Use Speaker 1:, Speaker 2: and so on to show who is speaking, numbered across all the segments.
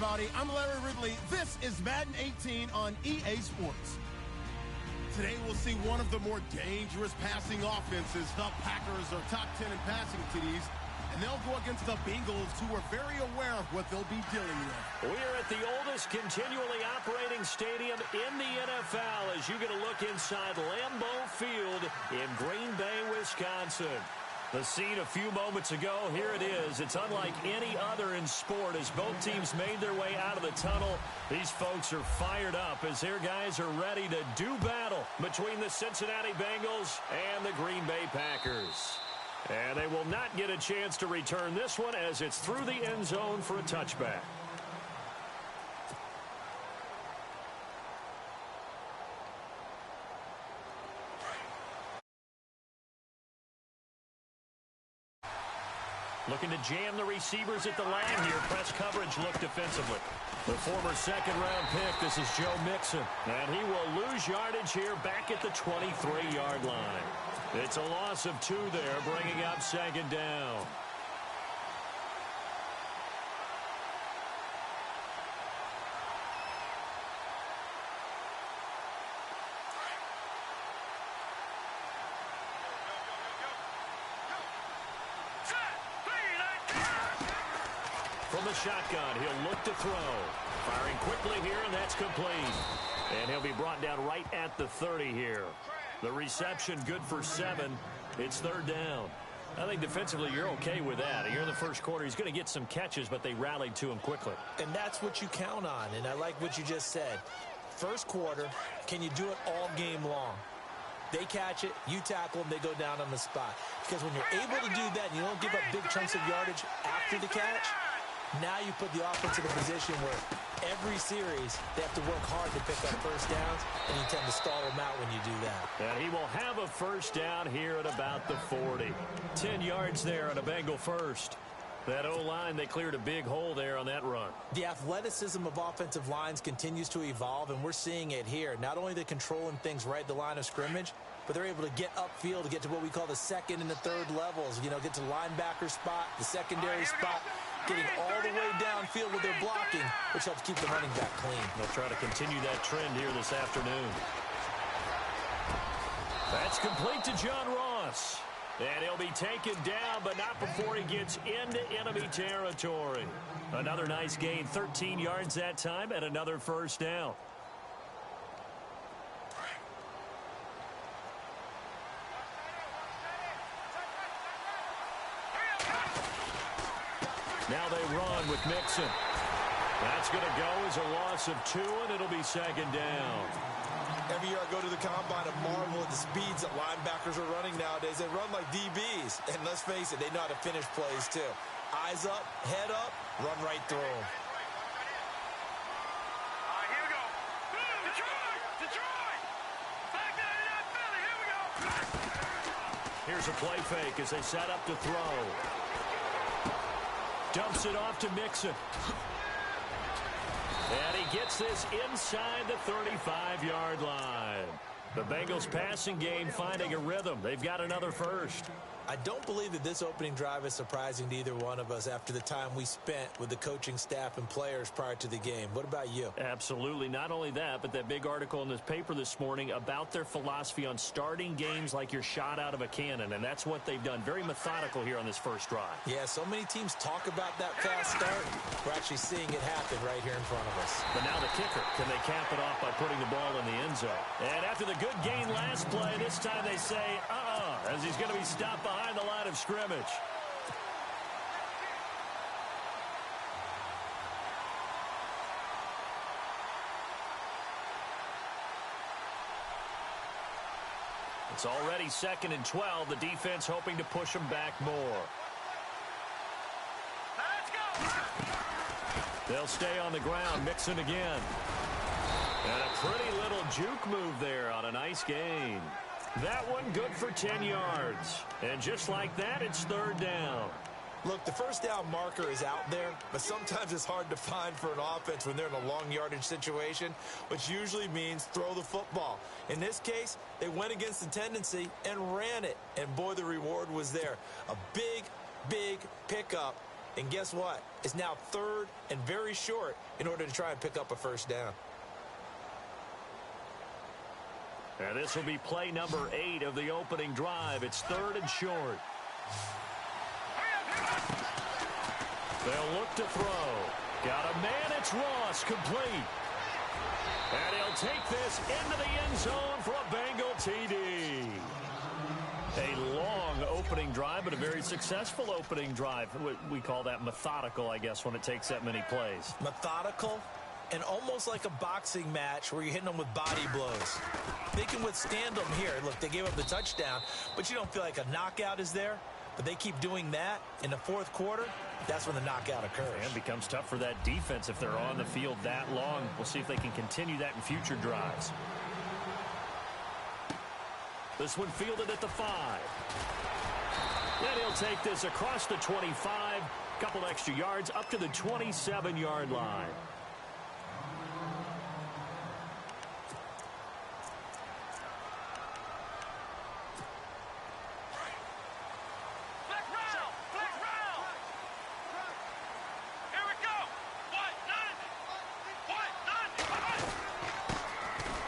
Speaker 1: everybody. I'm Larry Ridley. This is Madden 18 on EA Sports. Today we'll see one of the more dangerous passing offenses. The Packers are top 10 in passing TDs, and they'll go against the Bengals, who are very aware of what they'll be dealing with.
Speaker 2: We're at the oldest continually operating stadium in the NFL as you get a look inside Lambeau Field in Green Bay, Wisconsin. The scene a few moments ago, here it is. It's unlike any other in sport as both teams made their way out of the tunnel. These folks are fired up as their guys are ready to do battle between the Cincinnati Bengals and the Green Bay Packers. And they will not get a chance to return this one as it's through the end zone for a touchback. Looking to jam the receivers at the line here. Press coverage look defensively. The former second-round pick, this is Joe Mixon. And he will lose yardage here back at the 23-yard line. It's a loss of 2 there, bringing up second down. From the shotgun, he'll look to throw. Firing quickly here, and that's complete. And he'll be brought down right at the 30 here. The reception good for 7. It's third down. I think defensively you're okay with that. Here in the first quarter, he's going to get some catches, but they rallied to him quickly.
Speaker 3: And that's what you count on, and I like what you just said. First quarter, can you do it all game long? They catch it, you tackle them, they go down on the spot. Because when you're able to do that and you don't give up big chunks of yardage after the catch, now you put the offense in a position where every series they have to work hard to pick up first downs, and you tend to stall them out when you do that.
Speaker 2: And he will have a first down here at about the 40. 10 yards there on a Bengal first. That O-line, they cleared a big hole there on that run.
Speaker 3: The athleticism of offensive lines continues to evolve, and we're seeing it here. Not only are they controlling things right at the line of scrimmage, but they're able to get upfield to get to what we call the second and the third levels. You know, get to the linebacker spot, the secondary spot, getting all the way downfield with their blocking, which helps keep the running back clean.
Speaker 2: They'll try to continue that trend here this afternoon. That's complete to John Ross. And he'll be taken down, but not before he gets into enemy territory. Another nice gain, 13 yards that time, and another first down. Now they run with Mixon. That's going to go as a loss of 2, and it'll be second down.
Speaker 3: Every year I go to the combine and marvel at the speeds that linebackers are running nowadays. They run like DBs. And let's face it, they know how to finish plays too. Eyes up, head up, run right through them.
Speaker 4: Here we go. Detroit! Back there in that Philly. Here we go.
Speaker 2: Here's a play fake as they set up to throw. Dumps it off to Mixon. And he gets this inside the 35-yard line. The Bengals passing game finding a rhythm. They've got another first.
Speaker 3: I don't believe that this opening drive is surprising to either one of us after the time we spent with the coaching staff and players prior to the game. What about you?
Speaker 2: Absolutely. Not only that, but that big article in this paper this morning about their philosophy on starting games like you're shot out of a cannon, and that's what they've done. Very methodical here on this first drive.
Speaker 3: Yeah, so many teams talk about that fast start. We're actually seeing it happen right here in front of us.
Speaker 2: But now the kicker. Can they cap it off by putting the ball in the end zone? And after the good gain last play, this time they say, as he's going to be stopped behind the line of scrimmage. It's already 2nd and 12. The defense hoping to push them back more.
Speaker 4: Let's go.
Speaker 2: They'll stay on the ground. Mixon again. And a pretty little juke move there on a nice gain. That one good for 10 yards. And just like that, it's third down.
Speaker 3: Look, the first down marker is out there, but sometimes it's hard to find for an offense when they're in a long yardage situation, which usually means throw the football. In this case, they went against the tendency and ran it. And boy, the reward was there. A big, big pickup And guess what? It's now 3rd and very short in order to try and pick up a first down.
Speaker 2: And this will be play number 8 of the opening drive. It's 3rd and short. They'll look to throw. Got a man, it's Ross, complete. And he'll take this into the end zone for a Bengal TD. A long opening drive, but a very successful opening drive. We call that methodical, I guess, when it takes that many plays.
Speaker 3: Methodical and almost like a boxing match where you're hitting them with body blows. They can withstand them here. Look, they gave up the touchdown, but you don't feel like a knockout is there. But they keep doing that in the 4th quarter. That's when the knockout occurs.
Speaker 2: And it becomes tough for that defense if they're on the field that long. We'll see if they can continue that in future drives. This one fielded at the 5. And he'll take this across the 25. Couple extra yards up to the 27-yard line.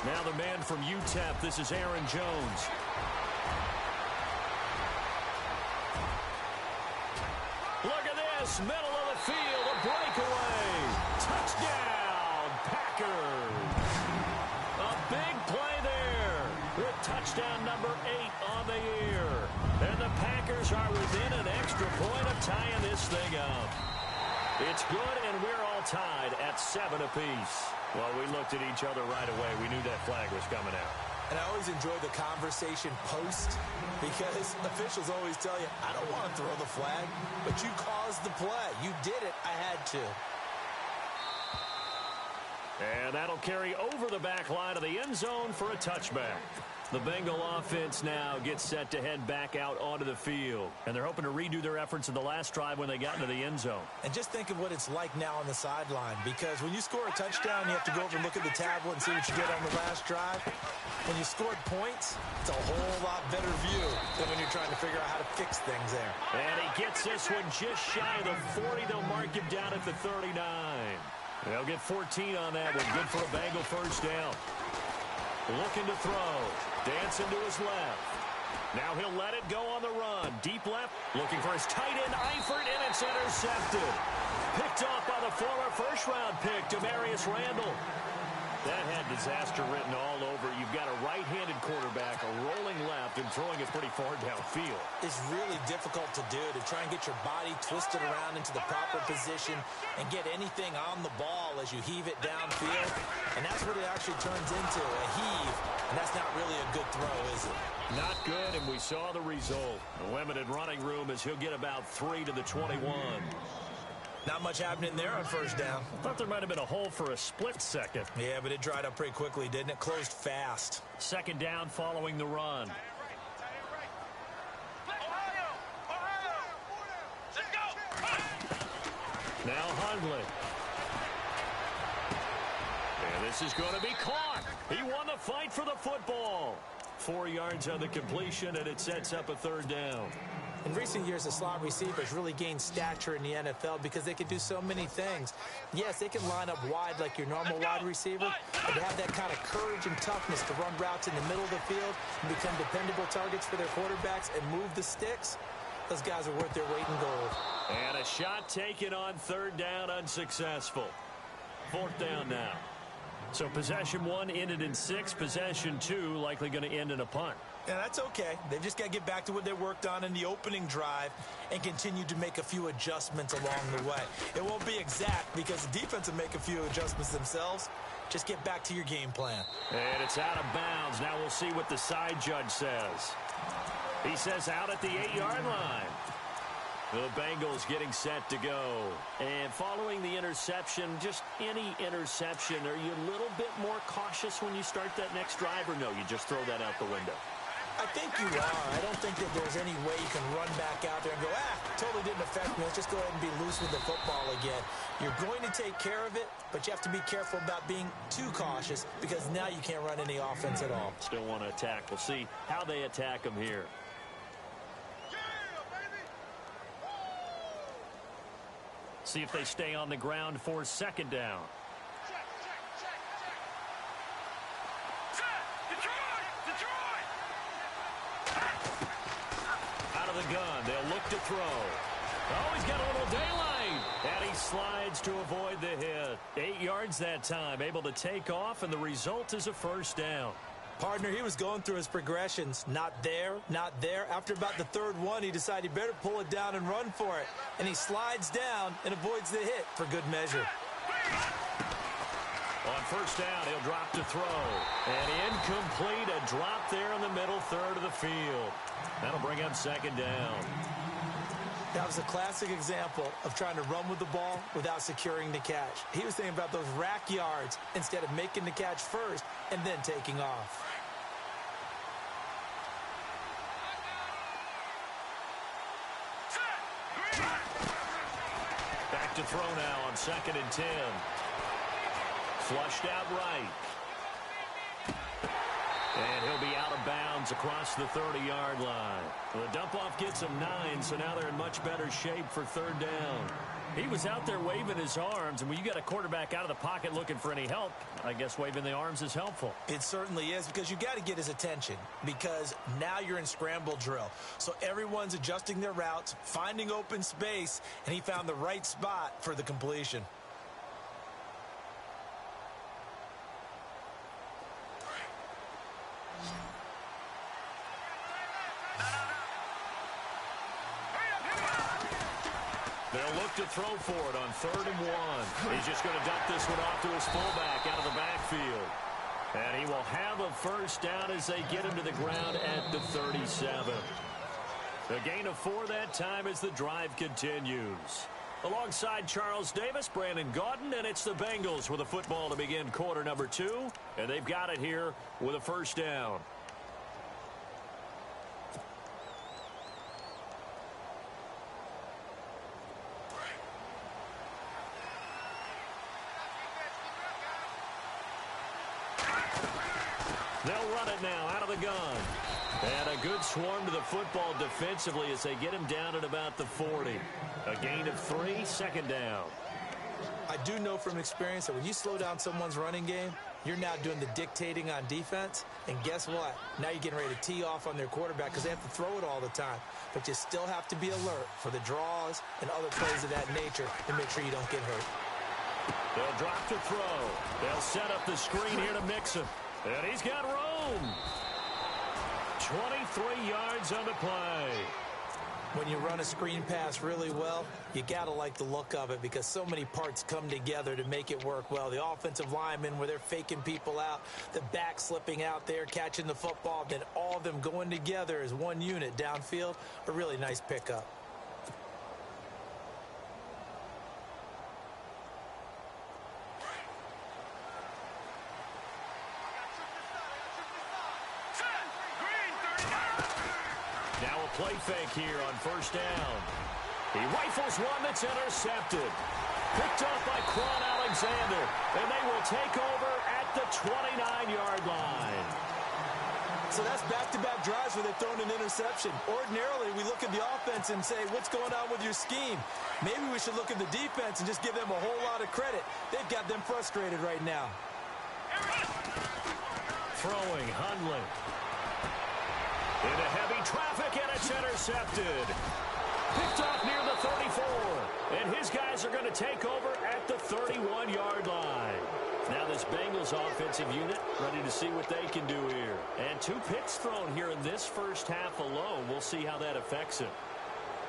Speaker 2: Now the man from UTEP, this is Aaron Jones. Look at this, middle of the field, a breakaway. Touchdown, Packers. A big play there with touchdown number 8 on the year. And the Packers are within an extra point of tying this thing up. It's good, and we're all tied at 7 apiece. Well, we looked at each other right away. We knew that flag was coming out.
Speaker 3: And I always enjoy the conversation post because officials always tell you, I don't want to throw the flag, but you caused the play. You did it. I had to.
Speaker 2: And that'll carry over the back line of the end zone for a touchback. The Bengal offense now gets set to head back out onto the field. And they're hoping to redo their efforts in the last drive when they got into the end zone.
Speaker 3: And just think of what it's like now on the sideline. Because when you score a touchdown, you have to go over and look at the tablet and see what you did on the last drive. When you scored points, it's a whole lot better view than when you're trying to figure out how to fix things there.
Speaker 2: And he gets this one just shy of the 40. They'll mark him down at the 39. They'll get 14 on that one. Good for a Bengal first down. Looking to throw. Dancing to his left. Now he'll let it go on the run. Deep left. Looking for his tight end, Eifert, and it's intercepted. Picked off by the former first-round pick, Demarius Randall. That had disaster written all over. You've got a right-handed quarterback, a rolling left, and throwing it pretty far downfield.
Speaker 3: It's really difficult to do, to try and get your body twisted around into the proper position and get anything on the ball as you heave it downfield. And that's what it actually turns into, a heave. And that's not really a good throw, is it?
Speaker 2: Not good, and we saw the result. A limited running room as he'll get about 3 to the 21.
Speaker 3: Not much happening there on first down.
Speaker 2: I thought there might have been a hole for a split second.
Speaker 3: Yeah, but it dried up pretty quickly, didn't it? Closed fast.
Speaker 2: Second down following the run. Now Hundley. And this is going to be caught. He won the fight for the football. 4 yards on the completion, and it sets up a third down.
Speaker 3: In recent years, the slot receivers really gained stature in the NFL because they can do so many things. Yes, they can line up wide like your normal wide receiver, but they have that kind of courage and toughness to run routes in the middle of the field and become dependable targets for their quarterbacks and move the sticks. Those guys are worth their weight in gold.
Speaker 2: And a shot taken on third down, unsuccessful. Fourth down now. So possession 1 ended in 6. Possession 2 likely going to end in a punt.
Speaker 3: Yeah, that's okay. They've just got to get back to what they worked on in the opening drive and continue to make a few adjustments along the way. It won't be exact because the defense will make a few adjustments themselves. Just get back to your game plan.
Speaker 2: And it's out of bounds. Now we'll see what the side judge says. He says out at the 8-yard line. The Bengals getting set to go. And following the interception, just any interception, are you a little bit more cautious when you start that next drive, or no, you just throw that out the window?
Speaker 3: I think you are. I don't think that there's any way you can run back out there and go, totally didn't affect me. Let's just go ahead and be loose with the football again. You're going to take care of it, but you have to be careful about being too cautious because now you can't run any offense at all.
Speaker 2: Still want to attack. We'll see how they attack them here. See if they stay on the ground for second down. Out of the gun, they'll look to throw. Oh, he's got a little daylight. And he slides to avoid the hit. 8 yards that time, able to take off, and the result is a first down.
Speaker 3: Partner, he was going through his progressions. Not there, not there. After about the third one, he decided he better pull it down and run for it. And he slides down and avoids the hit for good measure.
Speaker 2: On first down, he'll drop to throw. And incomplete, a drop there in the middle third of the field. That'll bring up second down.
Speaker 3: That was a classic example of trying to run with the ball without securing the catch. He was thinking about those rack yards instead of making the catch first and then taking off.
Speaker 2: Back to throw now on 2nd and 10. Flushed out right. And he'll be out of bounds across the 30-yard line. The dump-off gets him 9, so now they're in much better shape for third down. He was out there waving his arms, and when you got a quarterback out of the pocket looking for any help, I guess waving the arms is helpful.
Speaker 3: It certainly is, because you got to get his attention, because now you're in scramble drill. So everyone's adjusting their routes, finding open space, and he found the right spot for the completion.
Speaker 2: They'll look to throw for it on 3rd and 1. He's just going to dump this one off to his fullback out of the backfield. And he will have a first down as they get him to the ground at the 37. A gain of 4 that time as the drive continues. Alongside Charles Davis, Brandon Gaudin, and it's the Bengals with a football to begin quarter number 2. And they've got it here with a first down. They'll run it now out of the gun. And a good swarm to the football defensively as they get him down at about the 40. A gain of 3, 2nd down.
Speaker 3: I do know from experience that when you slow down someone's running game, you're now doing the dictating on defense. And guess what? Now you're getting ready to tee off on their quarterback because they have to throw it all the time. But you still have to be alert for the draws and other plays of that nature to make sure you don't get hurt.
Speaker 2: They'll drop to throw. They'll set up the screen here to Mixon. And he's got room. 23 yards on the play.
Speaker 3: When you run a screen pass really well, you got to like the look of it because so many parts come together to make it work well. The offensive linemen where they're faking people out, the back slipping out there, catching the football, then all of them going together as one unit downfield. A really nice pickup.
Speaker 2: Play fake here on first down. He rifles one that's intercepted. Picked off by Quan Alexander. And they will take over at the 29-yard line.
Speaker 3: So that's back-to-back drives where they've thrown an interception. Ordinarily, we look at the offense and say, what's going on with your scheme? Maybe we should look at the defense and just give them a whole lot of credit. They've got them frustrated right now.
Speaker 2: Throwing, Hundley. Into heavy traffic, and it's intercepted. Picked off near the 34. And his guys are going to take over at the 31-yard line. Now this Bengals offensive unit ready to see what they can do here. And 2 picks thrown here in this first half alone. We'll see how that affects him.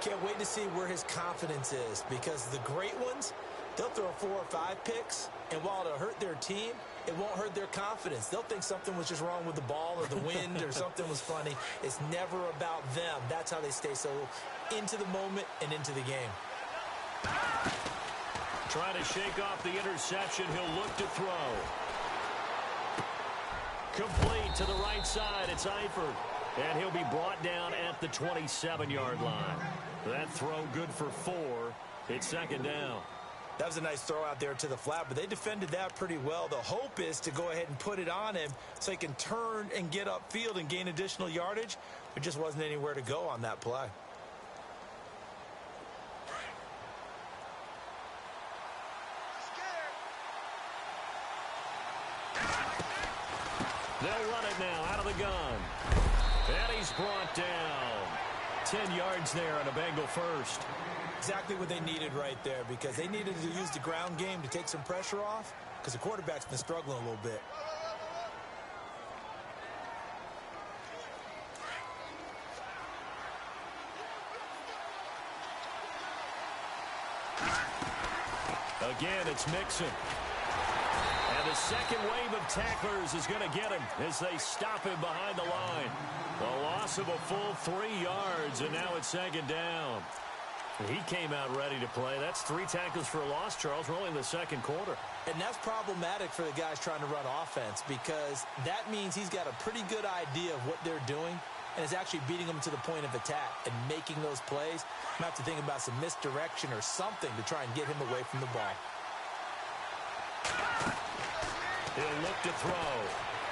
Speaker 3: Can't wait to see where his confidence is because the great ones, they'll throw 4 or 5 picks, and while it'll hurt their team, it won't hurt their confidence. They'll think something was just wrong with the ball or the wind or something was funny. It's never about them. That's how they stay so into the moment and into the game.
Speaker 2: Trying to shake off the interception. He'll look to throw. Complete to the right side. It's Eifert. And he'll be brought down at the 27-yard line. That throw good for 4. It's 2nd down.
Speaker 3: That was a nice throw out there to the flat, but they defended that pretty well. The hope is to go ahead and put it on him so he can turn and get upfield and gain additional yardage. There just wasn't anywhere to go on that play.
Speaker 2: They'll run it now out of the gun. And he's brought down. 10 yards there on a Bengal first.
Speaker 3: Exactly what they needed right there, because they needed to use the ground game to take some pressure off, because the quarterback's been struggling a little bit.
Speaker 2: Again, it's Mixon. And the second wave of tacklers is going to get him as they stop him behind the line. A loss of a full 3 yards, and now it's second down. He came out ready to play. That's 3 tackles for a loss, Charles. We're only in the second quarter.
Speaker 3: And that's problematic for the guys trying to run offense, because that means he's got a pretty good idea of what they're doing and is actually beating them to the point of attack and making those plays. I'm going to have to think about some misdirection or something to try and get him away from the ball.
Speaker 2: He'll look to throw.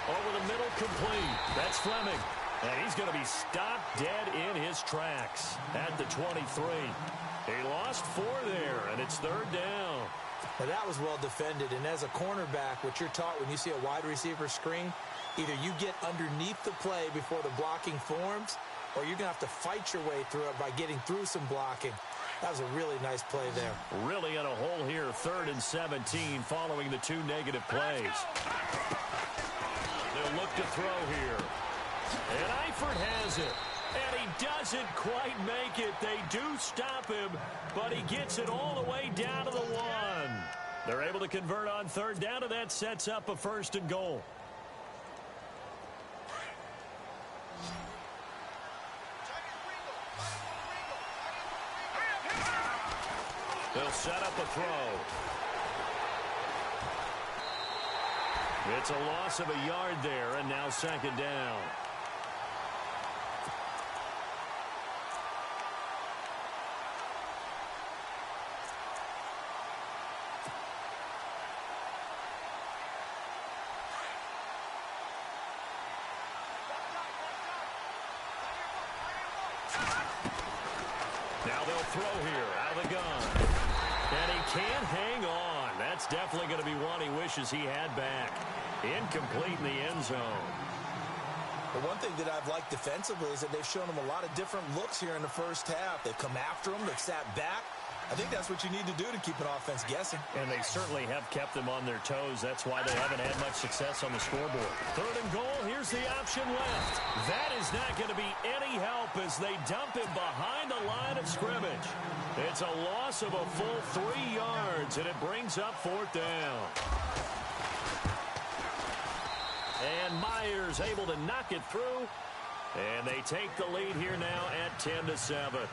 Speaker 2: Over the middle, complete. That's Fleming. And he's going to be stopped dead in his tracks at the 23. He lost 4 there, and it's third down.
Speaker 3: Now, that was well defended, and as a cornerback, what you're taught when you see a wide receiver screen, either you get underneath the play before the blocking forms, or you're going to have to fight your way through it by getting through some blocking. That was a really nice play there. Really in a hole here, 3rd and 17 following the 2 negative plays. They'll look to throw here. And Eifert has it. And he doesn't quite make it. They do stop him, but he gets it all the way down to the 1. They're able to convert on 3rd down, and that sets up a 1st and goal. They'll set up a throw. It's a loss of a yard there, and now second down. Now they'll throw here out of the gun. And he can't hang on. That's definitely going to be one he wishes he had back. Incomplete in the end zone. But one thing that I've liked defensively is that they've shown him a lot of different looks here in the first half. They've come after him. They've sat back. I think that's what you need to do to keep an offense guessing. And they certainly have kept them on their toes. That's why they haven't had much success on the scoreboard. 3rd and goal. Here's the option left. That is not going to be any help as they dump him behind the line of scrimmage. It's a loss of a full 3 yards, and it brings up 4th down. And Myers able to knock it through. And they take the lead here now at 10-7.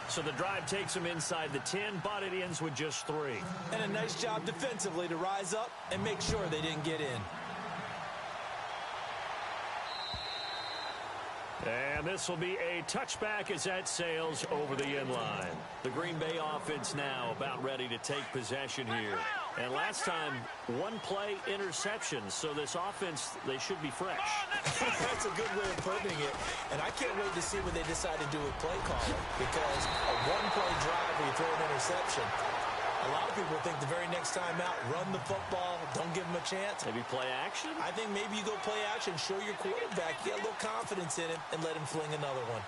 Speaker 3: So the drive takes them inside the 10, but it ends with just 3. And a nice job defensively to rise up and make sure they didn't get in. And this will be a touchback as that sails over the end line. The Green Bay offense now about ready to take possession here. And last time, 1 play interception. So this offense, they should be fresh. That's a good way of putting it. And I can't wait to see what they decide to do with play calling. Because a 1-play drive where you throw an interception, a lot of people think the very next time out, run the football, don't give him a chance. Maybe play action? I think maybe you go play action, show your quarterback, get a little confidence in him, and let him fling another one.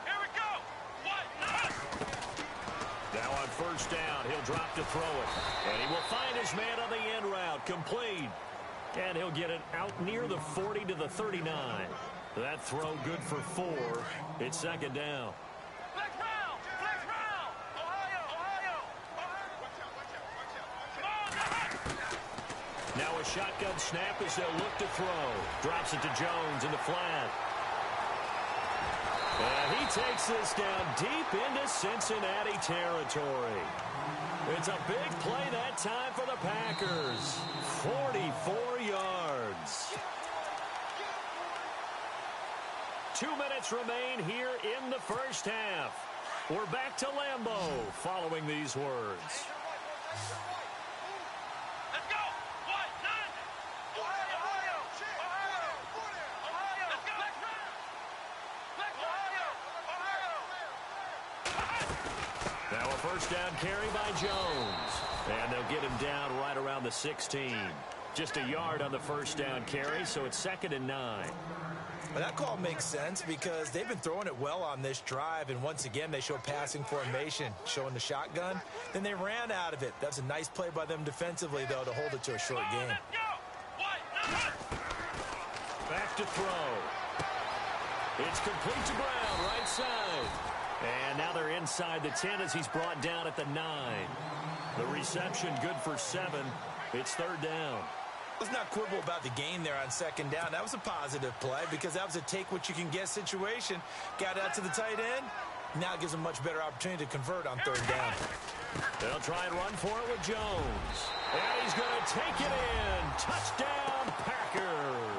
Speaker 4: Here we go.
Speaker 2: Now on 1st down, he'll drop to throw it. And he will find his man on the end route, complete. And he'll get it out near the 40 to the 39. That throw good for 4. It's second down.
Speaker 4: Flex round. Ohio. Come on.
Speaker 2: Now a shotgun snap as they'll look to throw. Drops it to Jones in the flat. And he takes this down deep into Cincinnati territory. It's a big play that time for the Packers. 44 yards. 2 minutes remain here in the first half. We're back to Lambeau following these words.
Speaker 4: Let's go. What? None. Ohio. Let's go. Ohio.
Speaker 2: Now a first down carry by Jones. And they'll get him down right around the 16. Just a yard on the first down carry, so it's 2nd and 9.
Speaker 3: Well, that call makes sense because they've been throwing it well on this drive, and once again they show passing formation, showing the shotgun. Then they ran out of it. That's a nice play by them defensively, though, to hold it to a short game.
Speaker 2: Back to throw. It's complete to Brown, right side. And now they're inside the 10 as he's brought down at the 9. The reception good for 7. It's 3rd down.
Speaker 3: Let's not quibble about the gain there on 2nd down. That was a positive play because that was a take-what-you-can-get situation. Got out to the tight end. Now it gives them a much better opportunity to convert on 3rd down.
Speaker 2: They'll try and run for it with Jones. And he's going to take it in. Touchdown, Packers.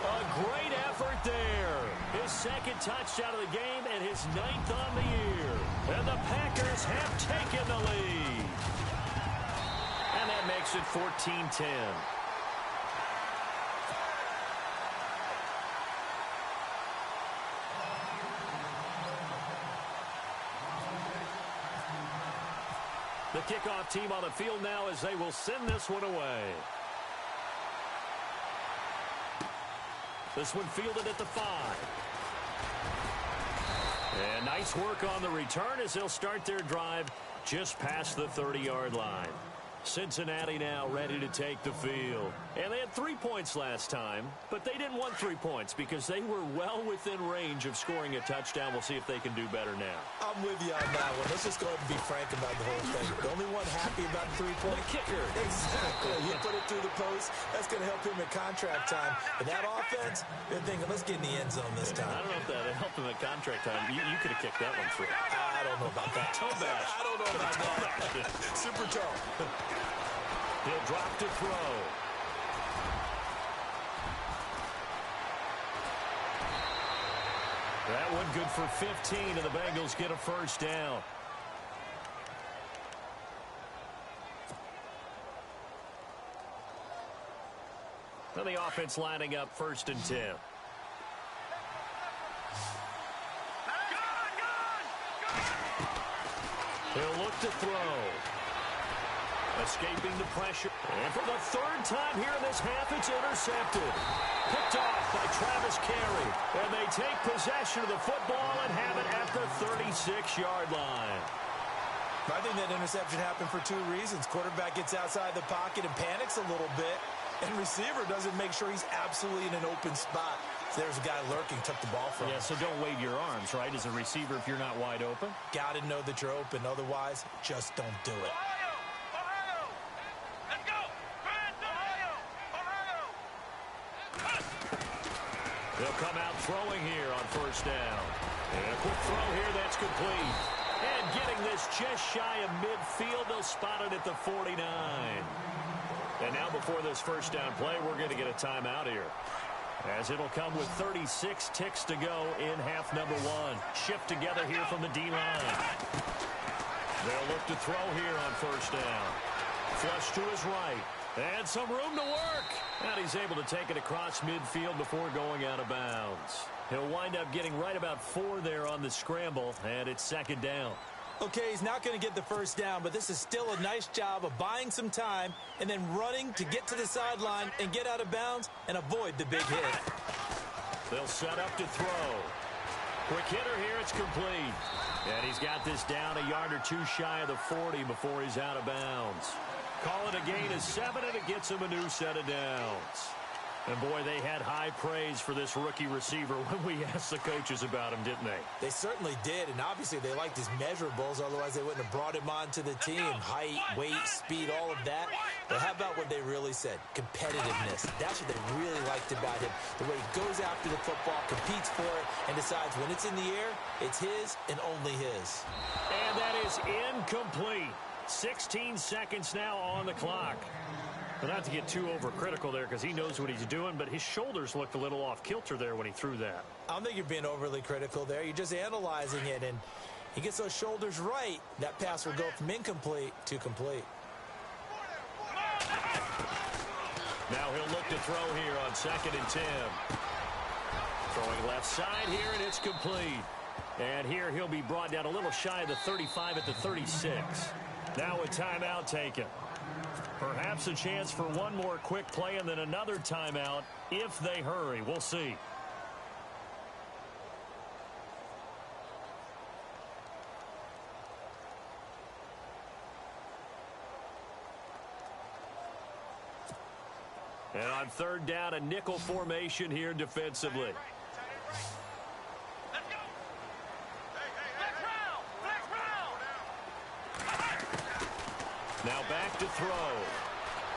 Speaker 2: A great effort there. His 2nd touchdown of the game and his 9th on the year. And the Packers have taken the lead. And that makes it 14-10. The kickoff team on the field now as they will send this one away. This one fielded at the 5. And nice work on the return as they'll start their drive just past the 30-yard line. Cincinnati now ready to take the field. And they had 3 points last time, but they didn't want 3 points because they were well within range of scoring a touchdown. We'll see if they can do better now.
Speaker 3: I'm with you on that one. Let's just go ahead and be frank about the whole thing. The only one happy about the 3-point
Speaker 2: kicker.
Speaker 3: Exactly. You put it through the post. That's going to help him at contract time. But that offense, they're thinking, let's get in the end zone this time.
Speaker 2: I don't know if that helped him at contract time. You could have kicked that one through.
Speaker 3: I don't know about that.
Speaker 2: Toe bash.
Speaker 3: I don't know about that. Super toe.
Speaker 2: He'll drop to throw. That one good for 15, and the Bengals get a first down. Now the offense lining up 1st and 10. He'll look to throw. Escaping the pressure. And for the 3rd time here in this half, it's intercepted. Picked off by Travis Carey. And they take possession of the football and have it at the 36-yard line.
Speaker 3: I think that interception happened for 2 reasons. Quarterback gets outside the pocket and panics a little bit. And receiver doesn't make sure he's absolutely in an open spot. So there's a guy lurking, took the ball from him.
Speaker 2: Yeah, so don't wave your arms, right, as a receiver if you're not wide open.
Speaker 3: Got to know that you're open. Otherwise, just don't do it.
Speaker 2: They'll come out throwing here on 1st down. And a quick throw here that's complete. And getting this just shy of midfield, they'll spot it at the 49. And now before this first down play, we're going to get a timeout here. As it'll come with 36 ticks to go in half number 1. Shift together here from the D-line. They'll look to throw here on 1st down. Flush to his right. And some room to work. And he's able to take it across midfield before going out of bounds. He'll wind up getting right about 4 there on the scramble, and it's 2nd down.
Speaker 3: Okay, he's not going to get the first down, but this is still a nice job of buying some time and then running to get to the sideline and get out of bounds and avoid the big hit.
Speaker 2: They'll set up to throw. Quick hitter here, it's complete. And he's got this down a yard or 2 shy of the 40 before he's out of bounds. Call it a gain of 7, and it gets him a new set of downs. And, boy, they had high praise for this rookie receiver when we asked the coaches about him, didn't they?
Speaker 3: They certainly did, and obviously they liked his measurables. Otherwise, they wouldn't have brought him onto the team. Height, weight, speed, all of that. But how about what they really said? Competitiveness. That's what they really liked about him. The way he goes after the football, competes for it, and decides when it's in the air, it's his and only his.
Speaker 2: And that is incomplete. 16 seconds now on the clock. But not to get too overcritical there because he knows what he's doing, but his shoulders looked a little off kilter there when he threw that.
Speaker 3: I don't think you're being overly critical there. You're just analyzing it, and he gets those shoulders right. That pass will go from incomplete to complete.
Speaker 2: Now he'll look to throw here on 2nd and 10. Throwing left side here, and it's complete. And here he'll be brought down a little shy of the 35 at the 36. Now a timeout taken. Perhaps a chance for one more quick play and then another timeout if they hurry. We'll see. And on third down, a nickel formation here defensively.
Speaker 4: Let's go. Flex round. Flex round.
Speaker 2: Now back to throw.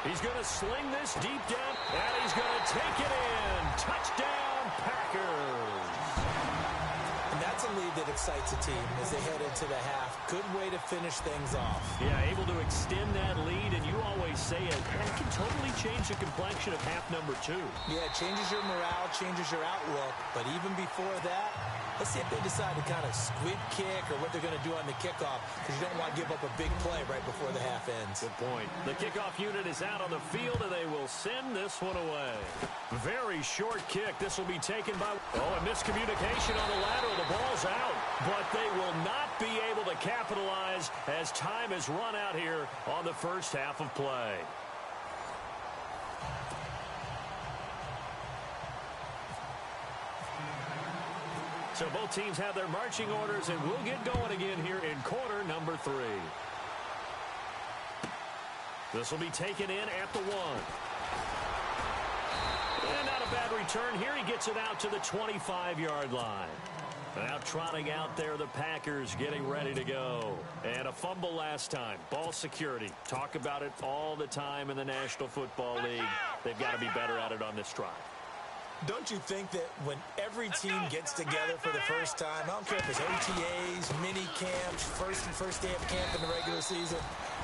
Speaker 2: He's going to sling this deep down, and he's going to take it in. Touchdown, Packers.
Speaker 3: And that's a lead that excites a team as they head into the half. Good way to finish things off.
Speaker 2: Yeah, able to extend that lead, and you always say it can totally change the complexion of half number 2.
Speaker 3: Yeah, it changes your morale, changes your outlook. But even before that, let's see if they decide to kind of squib kick or what they're going to do on the kickoff, because you don't want to give up a big play right before the half ends.
Speaker 2: Good point. The kickoff unit is out on the field, and they will send this one away. Very short kick. This will be taken by... Oh, a miscommunication on the lateral. The ball's out, but they will not be able to capitalize as time has run out here on the first half of play. So both teams have their marching orders, and we'll get going again here in quarter number 3. This will be taken in at the 1. And not a bad return here. He gets it out to the 25-yard line. Now trotting out there, the Packers getting ready to go. And a fumble last time. Ball security. Talk about it all the time in the National Football League. They've got to be better at it on this drive.
Speaker 3: Don't you think that when every team gets together for the first time, I don't care if it's OTAs, mini camps, first day of camp in the regular season,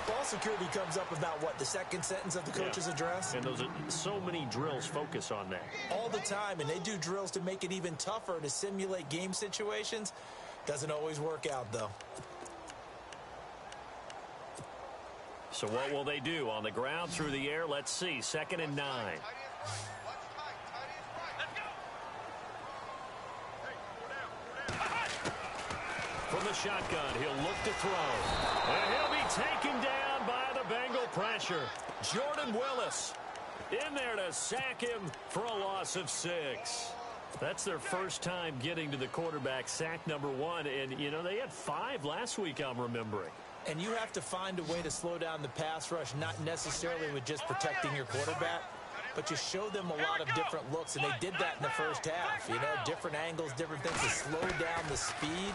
Speaker 3: ball security comes up about, what, the second sentence of the coach's address?
Speaker 2: And those are so many drills focus on that.
Speaker 3: All the time, and they do drills to make it even tougher to simulate game situations. Doesn't always work out, though.
Speaker 2: So what will they do? On the ground, through the air, let's see. 2nd and 9. From the shotgun, he'll look to throw. And he'll be taken down by the Bengal pressure. Jordan Willis in there to sack him for a loss of 6. That's their first time getting to the quarterback, sack number 1. And, you know, they had 5 last week, I'm remembering.
Speaker 3: And you have to find a way to slow down the pass rush, not necessarily with just protecting your quarterback, but you show them a lot of different looks, and they did that in the first half. You know, different angles, different things to slow down the speed.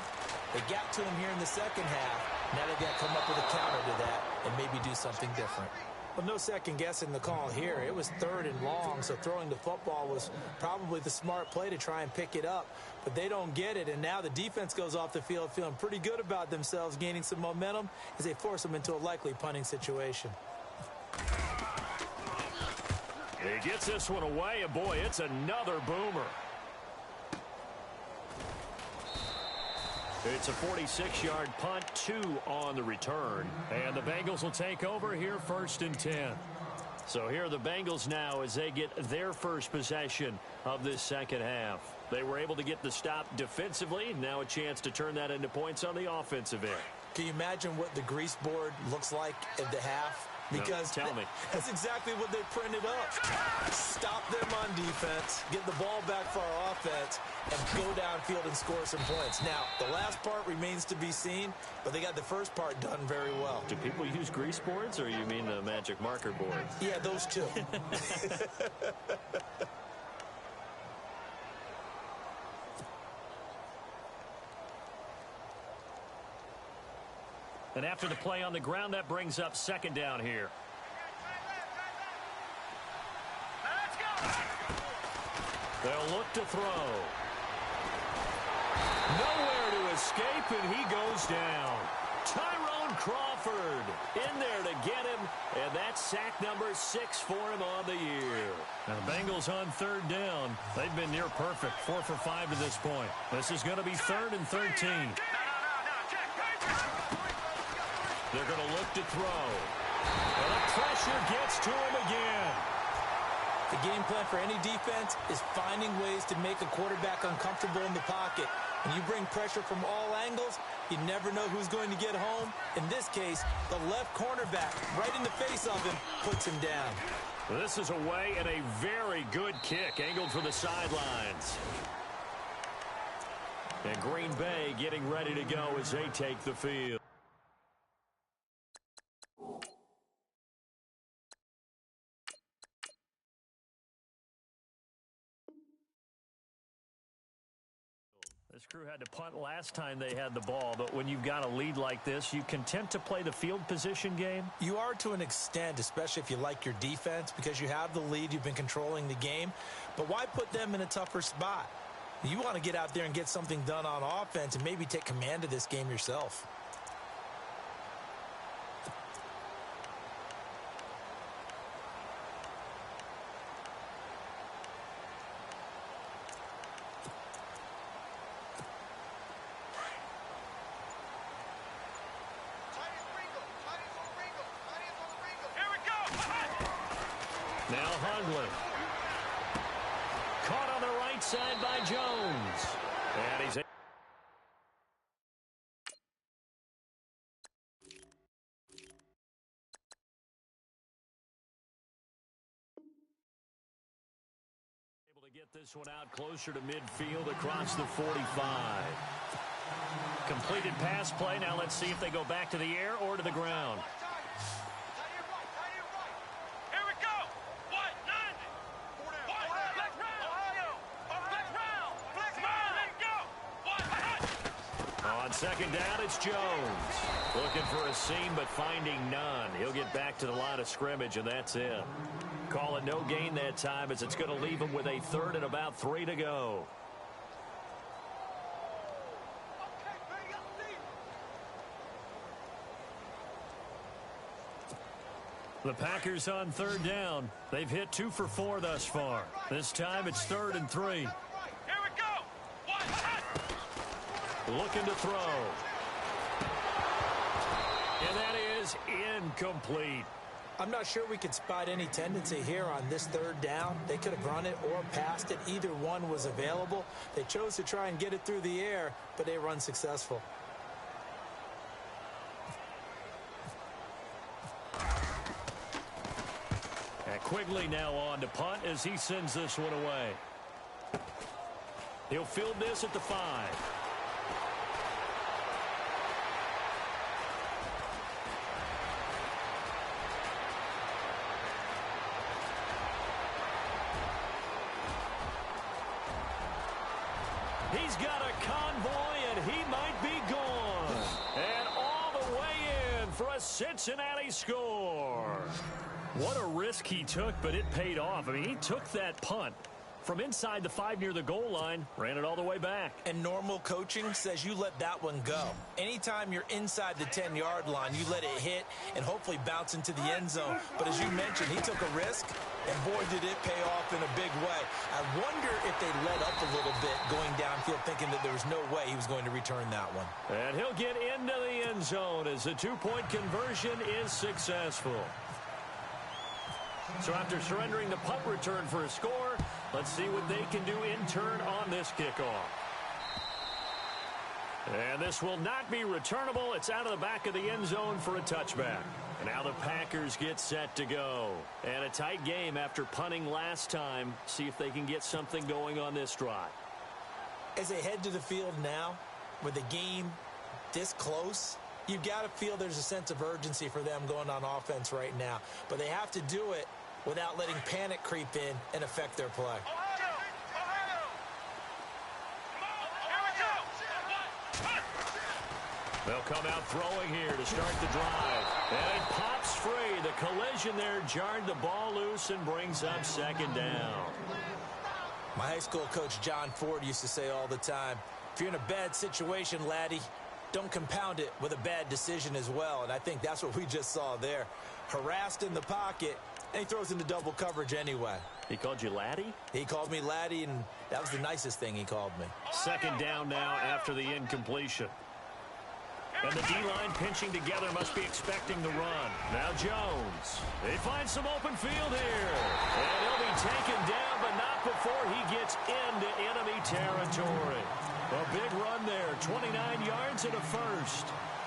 Speaker 3: They got to him here in the second half. Now they've got to come up with a counter to that and maybe do something different. Well, no second guessing the call here. It was 3rd and long, so throwing the football was probably the smart play to try and pick it up. But they don't get it, and now the defense goes off the field feeling pretty good about themselves, gaining some momentum as they force them into a likely punting situation.
Speaker 2: He gets this one away, and boy, it's another boomer. It's a 46-yard punt, 2 on the return. And the Bengals will take over here 1st and 10. So here are the Bengals now as they get their first possession of this second half. They were able to get the stop defensively. Now a chance to turn that into points on the offensive end.
Speaker 3: Can you imagine what the grease board looks like at the half? Because
Speaker 2: no, tell me.
Speaker 3: That's exactly what they printed up. Stop them on defense, get the ball back for our offense, and go downfield and score some points. Now, the last part remains to be seen, but they got the first part done very well.
Speaker 2: Do people use grease boards, or you mean the magic marker board?
Speaker 3: Yeah, those two.
Speaker 2: And after the play on the ground, that brings up 2nd down here. They'll look to throw. Nowhere to escape, and he goes down. Tyrone Crawford in there to get him, and that's sack number 6 for him on the year. Now, the Bengals on 3rd down. They've been near perfect, 4 for 5 to this point. This is going to be 3rd and 13. They're going to look to throw. And the pressure gets to him again.
Speaker 3: The game plan for any defense is finding ways to make a quarterback uncomfortable in the pocket. When you bring pressure from all angles, you never know who's going to get home. In this case, the left cornerback, right in the face of him, puts him down.
Speaker 2: This is away and a very good kick, angled for the sidelines. And Green Bay getting ready to go as they take the field. This crew had to punt last time they had the ball, but when you've got a lead like this, you content to play the field position game?
Speaker 3: You are to an extent, especially if you like your defense, because you have the lead, you've been controlling the game. But why put them in a tougher spot? You want to get out there and get something done on offense and maybe take command of this game yourself.
Speaker 2: Now Hundley. Caught on the right side by Jones. And he's able to get this one out closer to midfield across the 45. Completed pass play. Now let's see if they go back to the air or to the ground. On second down, it's Jones. Looking for a seam, but finding none. He'll get back to the line of scrimmage, and that's it. Call it no gain that time, as it's going to leave him with a third and about 3 to go. The Packers on third down. They've hit 2 for 4 thus far. This time it's 3rd and 3. Looking to throw. And that is incomplete.
Speaker 3: I'm not sure we could spot any tendency here on this 3rd down. They could have run it or passed it. Either one was available. They chose to try and get it through the air, but they were unsuccessful.
Speaker 2: And Quigley now on to punt as he sends this one away. He'll field this at the 5. He's got a convoy, and he might be gone. And all the way in for a Cincinnati score. What a risk he took, but it paid off. I mean, he took that punt from inside the 5 near the goal line, ran it all the way back.
Speaker 3: And normal coaching says you let that one go. Anytime you're inside the 10-yard line, you let it hit and hopefully bounce into the end zone. But as you mentioned, he took a risk, and boy, did it pay off in a big way. I wonder if they let up a little bit going downfield, thinking that there was no way he was going to return that one.
Speaker 2: And he'll get into the end zone as the 2-point conversion is successful. So after surrendering the punt return for a score, let's see what they can do in turn on this kickoff. And this will not be returnable. It's out of the back of the end zone for a touchback. And now the Packers get set to go. And a tight game after punting last time. See if they can get something going on this drive.
Speaker 3: As they head to the field now, with the game this close, you've got to feel there's a sense of urgency for them going on offense right now. But they have to do it without letting panic creep in and affect their play.
Speaker 2: They'll come out throwing here to start the drive. And it pops free. The collision there jarred the ball loose and brings up second down.
Speaker 3: My high school coach John Ford used to say all the time, if you're in a bad situation, laddie, don't compound it with a bad decision as well. And I think that's what we just saw there. Harassed in the pocket, and he throws into double coverage anyway.
Speaker 2: He called you laddie?
Speaker 3: He called me laddie, and that was the nicest thing he called me.
Speaker 2: Second down now after the incompletion. And the D-line pinching together must be expecting the run. Now Jones. They find some open field here. And he'll be taken down, but not before he gets into enemy territory. A big run there, 29 yards and a first.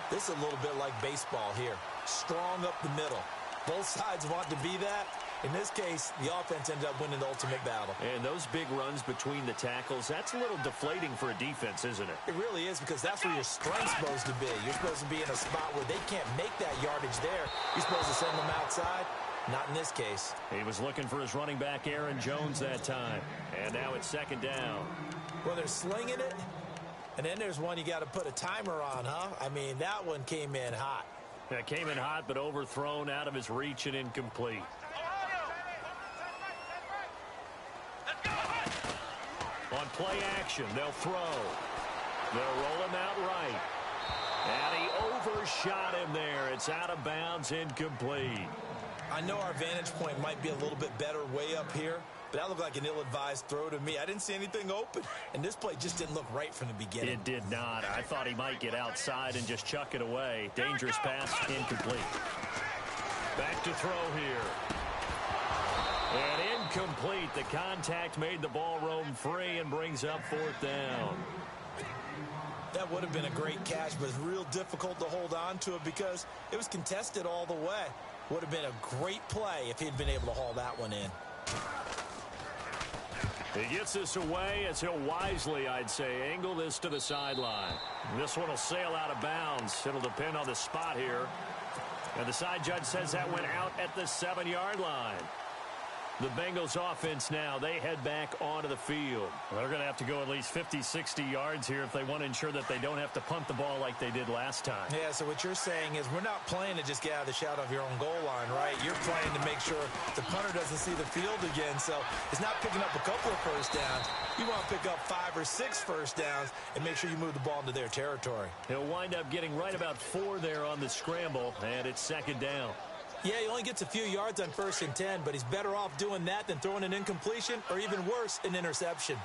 Speaker 3: This is a little bit like baseball here. Strong up the middle. Both sides want to be that. In this case, the offense ended up winning the ultimate battle.
Speaker 2: And those big runs between the tackles, that's a little deflating for a defense, isn't it?
Speaker 3: It really is, because that's where your strength's supposed to be. You're supposed to be in a spot where they can't make that yardage there. You're supposed to send them outside. Not in this case.
Speaker 2: He was looking for his running back, Aaron Jones, that time. And now it's second down.
Speaker 3: Well, they're slinging it. And then there's one you got to put a timer on, huh? I mean, that one came in hot.
Speaker 2: That came in hot, but overthrown, out of his reach, and incomplete. On play action, they'll throw. They'll roll him out right. And he overshot him there. It's out of bounds, incomplete.
Speaker 3: I know our vantage point might be a little bit better way up here, but that looked like an ill-advised throw to me. I didn't see anything open, and this play just didn't look right from the beginning.
Speaker 2: It did not. I thought he might get outside and just chuck it away. Dangerous pass, incomplete. Back to throw here. And incomplete. The contact made the ball roam free and brings up fourth down.
Speaker 3: That would have been a great catch, but it's real difficult to hold on to it because it was contested all the way. Would have been a great play if he'd been able to haul that one in.
Speaker 2: He gets this away as he'll wisely, I'd say, angle this to the sideline. This one will sail out of bounds. It'll depend on the spot here. And the side judge says that went out at the 7-yard line. The Bengals offense now, they head back onto the field. They're going to have to go at least 50, 60 yards here if they want to ensure that they don't have to punt the ball like they did last time.
Speaker 3: Yeah, so what you're saying is we're not playing to just get out of the shadow of your own goal line, right? You're playing to make sure the punter doesn't see the field again. So it's not picking up a couple of first downs. You want to pick up 5 or 6 first downs and make sure you move the ball into their territory.
Speaker 2: He'll wind up getting right about 4 there on the scramble, and it's second down.
Speaker 3: Yeah, he only gets a few yards on 1st and 10, but he's better off doing that than throwing an incompletion or even worse, an interception.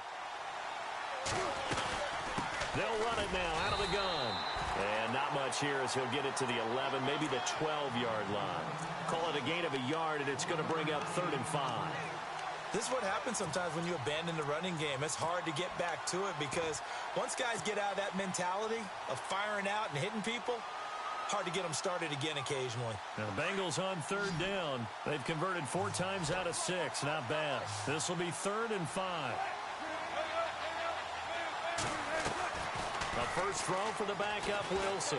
Speaker 2: They'll run it now out of the gun. And not much here as he'll get it to the 11, maybe the 12-yard line. Call it a gain of a yard, and it's going to bring up 3rd and 5.
Speaker 3: This is what happens sometimes when you abandon the running game. It's hard to get back to it because once guys get out of that mentality of firing out and hitting people, hard to get them started again occasionally.
Speaker 2: Now, the Bengals on 3rd down. They've converted 4 times out of 6. Not bad. This will be 3rd and 5. A first throw for the backup, Wilson.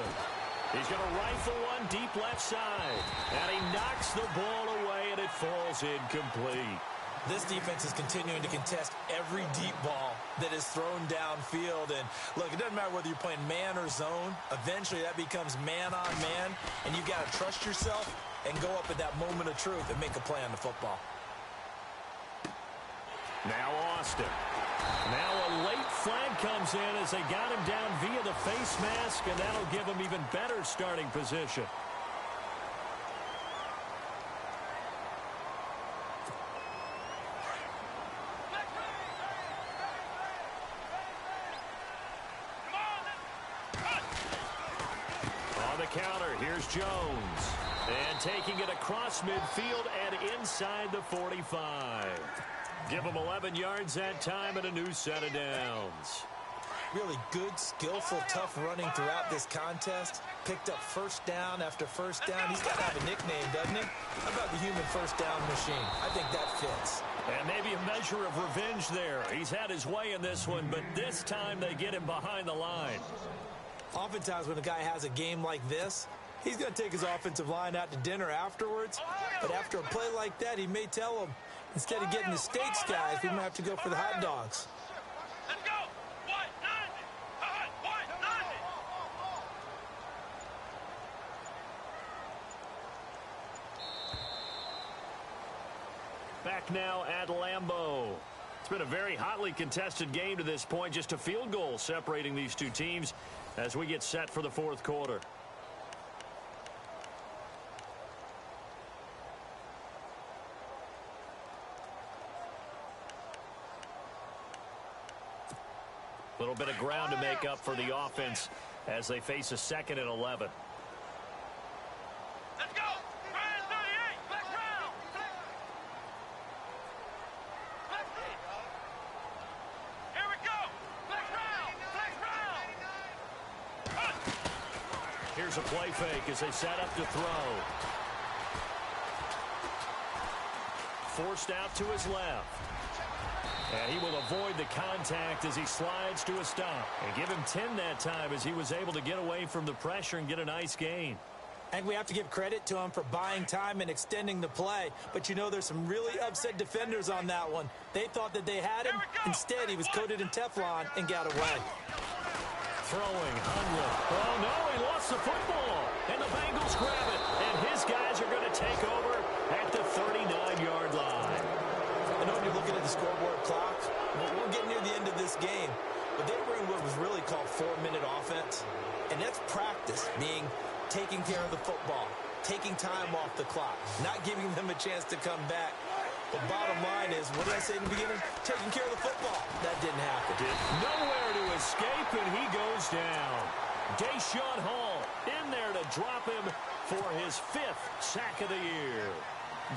Speaker 2: He's going to rifle one deep left side. And he knocks the ball away, and it falls incomplete.
Speaker 3: This defense is continuing to contest every deep ball that is thrown downfield. And, look, it doesn't matter whether you're playing man or zone. Eventually, that becomes man on man. And you've got to trust yourself and go up at that moment of truth and make a play on the football.
Speaker 2: Now Austin. Now a late flag comes in as they got him down via the face mask, and that'll give him even better starting position. On the counter, here's Jones. And taking it across midfield and inside the 45. Give him 11 yards that time and a new set of downs.
Speaker 3: Really good, skillful, tough running throughout this contest. Picked up first down after first down. He's got to have a nickname, doesn't he? How about the human first down machine? I think that fits.
Speaker 2: And maybe a measure of revenge there. He's had his way in this one, but this time they get him behind the line.
Speaker 3: Oftentimes when a guy has a game like this, he's going to take his offensive line out to dinner afterwards. But after a play like that, he may tell them, instead of getting the steaks, guys, we might have to go for the hot dogs.
Speaker 4: Let's go. White 90. White 90.
Speaker 2: Back now at Lambeau. It's been a very hotly contested game to this point. Just a field goal separating these two teams as we get set for the 4th quarter. A little bit of ground to make up for the offense as they face a 2nd and 11.
Speaker 4: Let's go. Ryan 38. Flex round. Here we go. Flex round. Flex
Speaker 2: Here's a play fake as they set up to throw. Forced out to his left. And he will avoid the contact as he slides to a stop. And give him 10 that time as he was able to get away from the pressure and get a nice gain.
Speaker 3: And we have to give credit to him for buying time and extending the play. But, you know, there's some really upset defenders on that one. They thought that they had him. Instead, he was coated in Teflon and got away.
Speaker 2: Throwing, Hundley. Oh, no, he lost the football. And the Bengals grab it. And his guys are going to take over at the 39-yard line.
Speaker 3: I know when you're looking at the scoreboard clock, we're getting near the end of this game. But they were in what was really called 4-minute offense. And that's practice, meaning taking care of the football, taking time off the clock, not giving them a chance to come back. But bottom line is, what did I say in the beginning? Taking care of the football. That didn't happen.
Speaker 2: Nowhere to escape, and he goes down. Deshaun Hall in there to drop him for his 5th sack of the year.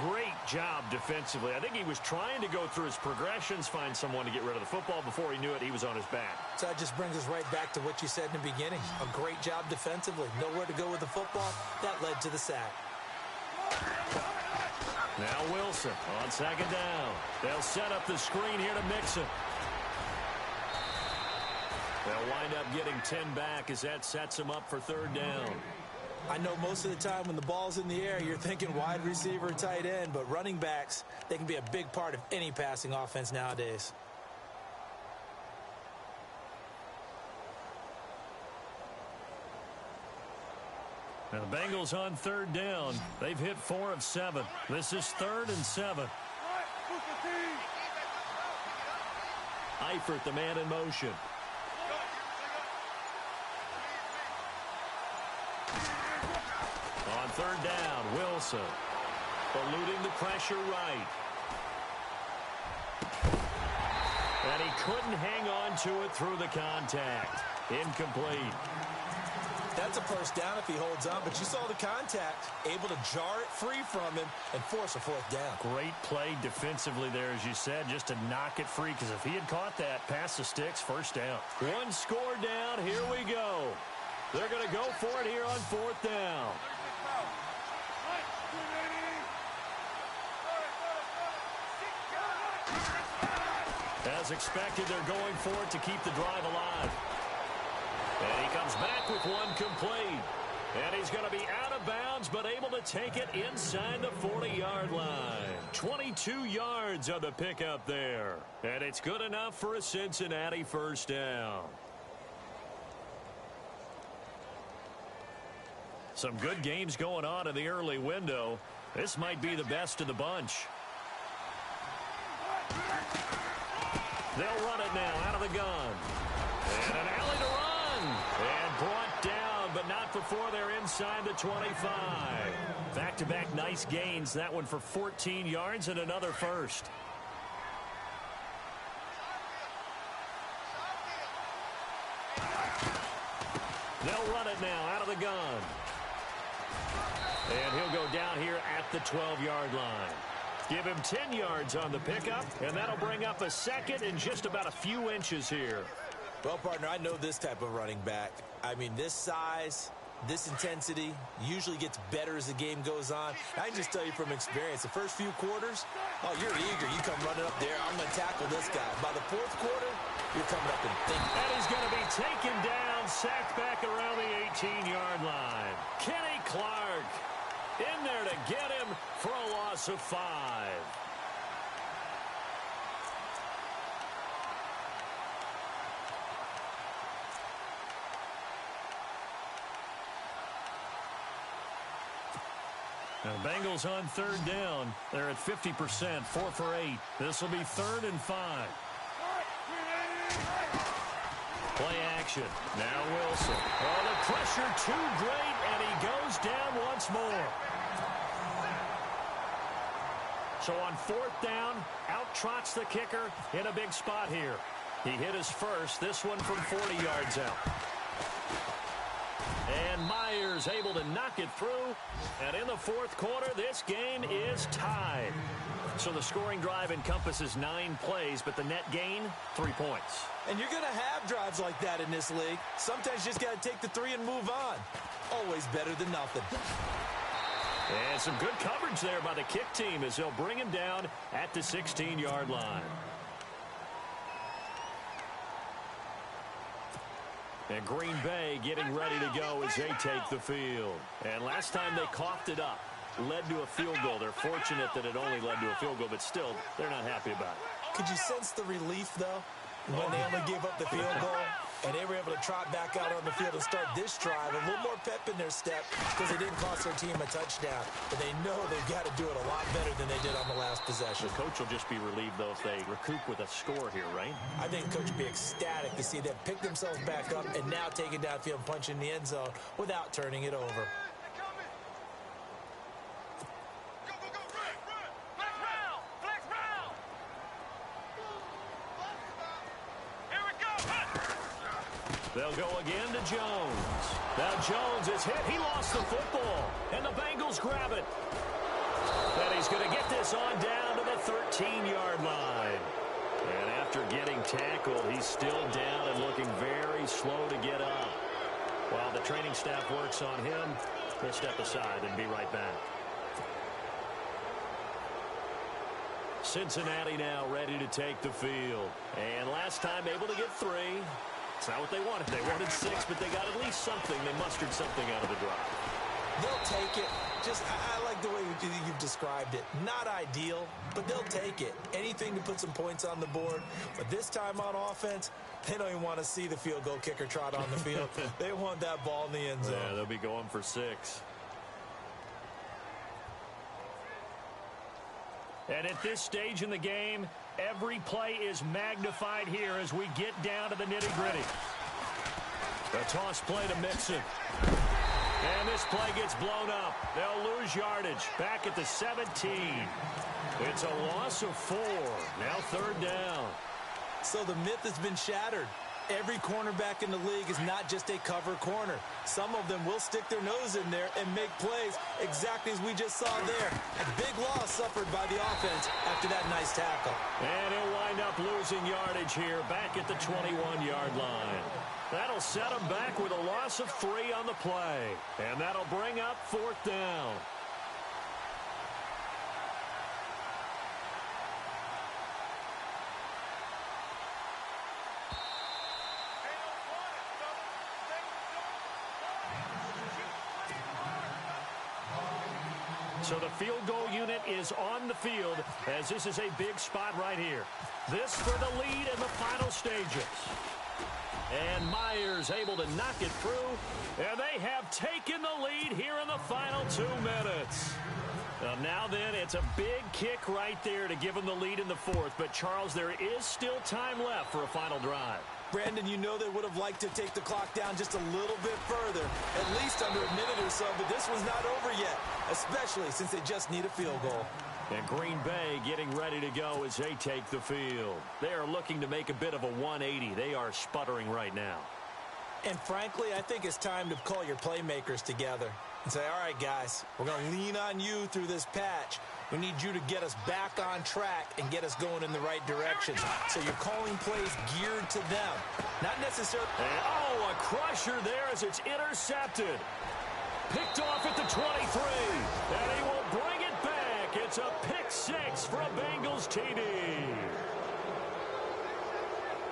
Speaker 2: Great job defensively. I think he was trying to go through his progressions, find someone to get rid of the football. Before he knew it, he was on his back.
Speaker 3: So that just brings us right back to what you said in the beginning. A great job defensively. Nowhere to go with the football. That led to the sack.
Speaker 2: Now Wilson on second down. They'll set up the screen here to Mixon. They'll wind up getting 10 back as that sets them up for third down.
Speaker 3: I know most of the time when the ball's in the air, you're thinking wide receiver, tight end, but running backs, they can be a big part of any passing offense nowadays.
Speaker 2: Now the Bengals on third down. They've hit 4 of 7. This is 3rd and 7. Eifert, the man in motion. On third down, Wilson. Eluding the pressure right. And he couldn't hang on to it through the contact. Incomplete.
Speaker 3: That's a first down if he holds on, but you saw the contact. Able to jar it free from him and force a 4th down.
Speaker 2: Great play defensively there, as you said, just to knock it free, because if he had caught that, past the sticks, first down. One score down, here we go. They're going to go for it here on 4th down. As expected, they're going for it to keep the drive alive. And he comes back with one complete. And he's going to be out of bounds, but able to take it inside the 40-yard line. 22 yards on the pickup there. And it's good enough for a Cincinnati first down. Some good games going on in the early window. This might be the best of the bunch. They'll run it now out of the gun. And an alley to run. And brought down, but not before they're inside the 25. Back-to-back nice gains. That one for 14 yards and another first. They'll run it now out of the gun. And he'll go down here at the 12-yard line. Give him 10 yards on the pickup, and that'll bring up a second in just about a few inches here.
Speaker 3: Well, partner, I know this type of running back. I mean, this size, this intensity usually gets better as the game goes on. I can just tell you from experience, the first few quarters, oh, you're eager. You come running up there. I'm going to tackle this guy. By the 4th quarter, you're coming up and thinking.
Speaker 2: And he's going to be taken down, sacked back around the 18-yard line. Kenny Clark in there to get him for a loss of 5. Now, the Bengals on third down. They're at 50%, 4 for 8. This will be 3rd and 5. Play action. Now Wilson. Oh, the pressure too great, and he goes down once more. So on 4th down, out trots the kicker in a big spot here. He hit his first, this one from 40 yards out. And Myers able to knock it through. And in the 4th quarter, this game is tied. So the scoring drive encompasses 9 plays, but the net gain, 3 points.
Speaker 3: And you're going to have drives like that in this league. Sometimes you just got to take the 3 and move on. always better than nothing.
Speaker 2: And some good coverage there by the kick team as they'll bring him down at the 16-yard line. And Green Bay getting ready to go as they take the field. And last time they coughed it up, led to a field goal. They're fortunate that it only led to a field goal, but still, they're not happy about it.
Speaker 3: Could you sense the relief, though, when they only gave up the field goal? And they were able to trot back out on the field and start this drive. A little more pep in their step because they didn't cost their team a touchdown. But they know they've got to do it a lot better than they did on the last possession.
Speaker 2: The coach will just be relieved, though, if they recoup with a score here, right?
Speaker 3: I think the coach will be ecstatic to see them pick themselves back up and now take it downfield and punch in the end zone without turning it over.
Speaker 2: They'll go again to Jones. Now Jones is hit. He lost the football. And the Bengals grab it. And he's going to get this on down to the 13-yard line. And after getting tackled, he's still down and looking very slow to get up. While the training staff works on him, we'll step aside and be right back. Cincinnati now ready to take the field. And last time able to get 3. It's not what they wanted. They wanted 6, but they got at least something. They mustered something out of the drive.
Speaker 3: They'll take it. I like the way you've described it. Not ideal, but they'll take it. Anything to put some points on the board. But this time on offense, they don't even want to see the field goal kicker trot on the field. They want that ball in the end zone.
Speaker 2: Yeah, they'll be going for 6. And at this stage in the game, every play is magnified here as we get down to the nitty-gritty. A toss play to Mixon. And this play gets blown up. They'll lose yardage back at the 17. It's a loss of 4. Now 3rd down.
Speaker 3: So the myth has been shattered. Every cornerback in the league is not just a cover corner. Some of them will stick their nose in there and make plays exactly as we just saw there. A big loss suffered by the offense after that nice tackle.
Speaker 2: And he'll wind up losing yardage here back at the 21-yard line. That'll set him back with a loss of 3 on the play. And that'll bring up 4th down. So the field goal unit is on the field as this is a big spot right here. This for the lead in the final stages. And Myers able to knock it through. And they have taken the lead here in the final 2 minutes. Now then, it's a big kick right there to give them the lead in the 4th. But, Charles, there is still time left for a final drive.
Speaker 3: Brandon, you know they would have liked to take the clock down just a little bit further, at least under a minute or so, but this one's not over yet, especially since they just need a field goal.
Speaker 2: And Green Bay getting ready to go as they take the field. They are looking to make a bit of a 180. They are sputtering right now.
Speaker 3: And frankly, I think it's time to call your playmakers together and say, all right, guys, we're going to lean on you through this patch. We need you to get us back on track and get us going in the right direction. So you're calling plays geared to them, not necessarily.
Speaker 2: And, a crusher there as it's intercepted. Picked off at the 23. And he will bring it back. It's a pick 6 for a Bengals TD.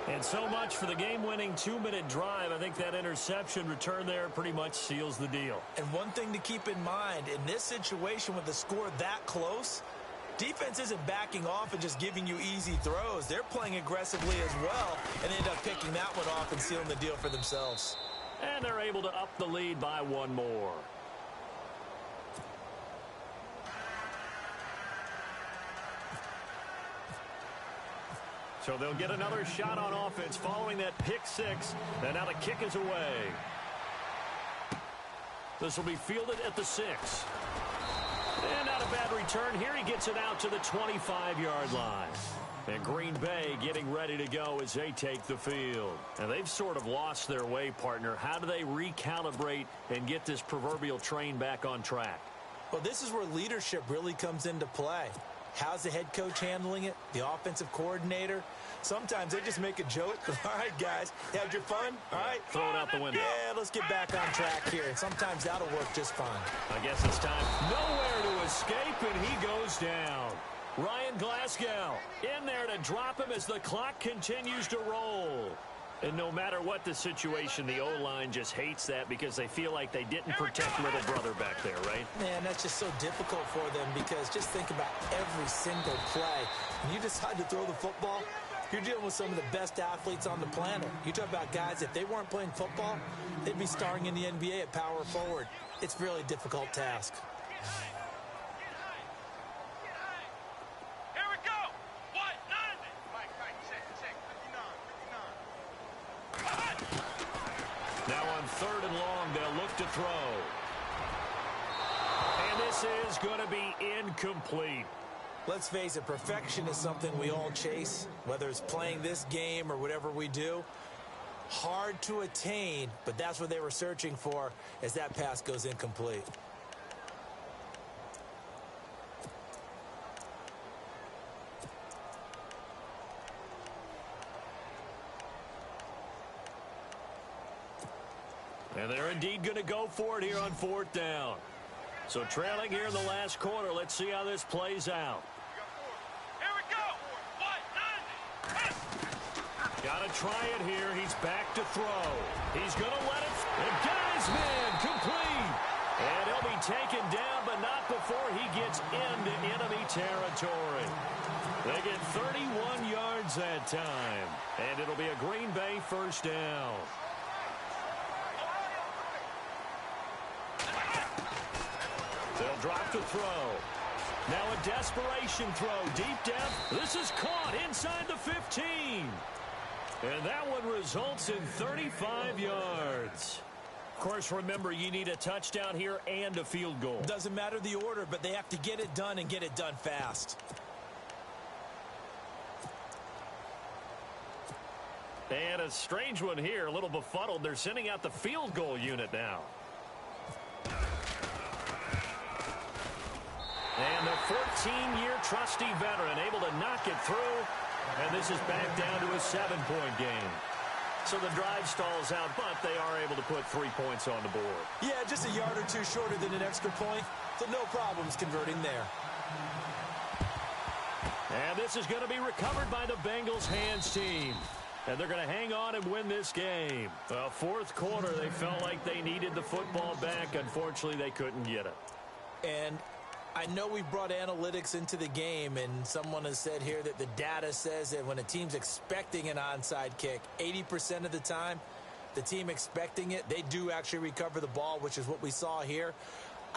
Speaker 2: And so much for the game-winning 2-minute drive. I think that interception return there pretty much seals the deal.
Speaker 3: And one thing to keep in mind, in this situation with the score that close, defense isn't backing off and just giving you easy throws. They're playing aggressively as well and end up picking that one off and sealing the deal for themselves.
Speaker 2: And they're able to up the lead by 1 more. So they'll get another shot on offense following that pick 6. And now the kick is away. This will be fielded at the 6. And not a bad return. Here he gets it out to the 25-yard line. And Green Bay getting ready to go as they take the field. And they've sort of lost their way, partner. How do they recalibrate and get this proverbial train back on track?
Speaker 3: Well, this is where leadership really comes into play. How's the head coach handling it? The offensive coordinator? Sometimes they just make a joke. All right, guys, had your fun? All right.
Speaker 2: Throw it out the window.
Speaker 3: Yeah, let's get back on track here. Sometimes that'll work just fine.
Speaker 2: I guess it's time. Nowhere to escape, and he goes down. Ryan Glasgow in there to drop him as the clock continues to roll. And no matter what the situation, the O-line just hates that because they feel like they didn't protect little brother back there, right?
Speaker 3: Man, that's just so difficult for them because just think about every single play. When you decide to throw the football, you're dealing with some of the best athletes on the planet. You talk about guys, if they weren't playing football, they'd be starring in the NBA at power forward. It's really a difficult task.
Speaker 4: Here we go. What? 90.
Speaker 2: Now on 3rd and long, they'll look to throw. And this is going to be incomplete.
Speaker 3: Let's face it, perfection is something we all chase, whether it's playing this game or whatever we do. Hard to attain, but that's what they were searching for as that pass goes incomplete.
Speaker 2: And they're indeed going to go for it here on 4th down. So trailing here in the last quarter, let's see how this plays out.
Speaker 4: Here we go. What? 90.
Speaker 2: Got to try it here. He's back to throw. He's going to let it. And got his man complete. And he'll be taken down, but not before he gets into enemy territory. They get 31 yards that time. And it'll be a Green Bay 1st down. They'll drop to throw. Now a desperation throw. Deep depth. This is caught inside the 15. And that one results in 35 yards. Of course, remember, you need a touchdown here and a field goal.
Speaker 3: Doesn't matter the order, but they have to get it done and get it done fast.
Speaker 2: And a strange one here, a little befuddled. They're sending out the field goal unit now. And the 14-year trusty veteran able to knock it through. And this is back down to a 7-point game. So the drive stalls out, but they are able to put 3 points on the board.
Speaker 3: Yeah, just a yard or two shorter than an extra point. So no problems converting there.
Speaker 2: And this is going to be recovered by the Bengals hands team. And they're going to hang on and win this game. Well, 4th quarter, they felt like they needed the football back. Unfortunately, they couldn't get it.
Speaker 3: And I know we brought analytics into the game, and someone has said here that the data says that when a team's expecting an onside kick, 80% of the time, the team expecting it, they do actually recover the ball, which is what we saw here.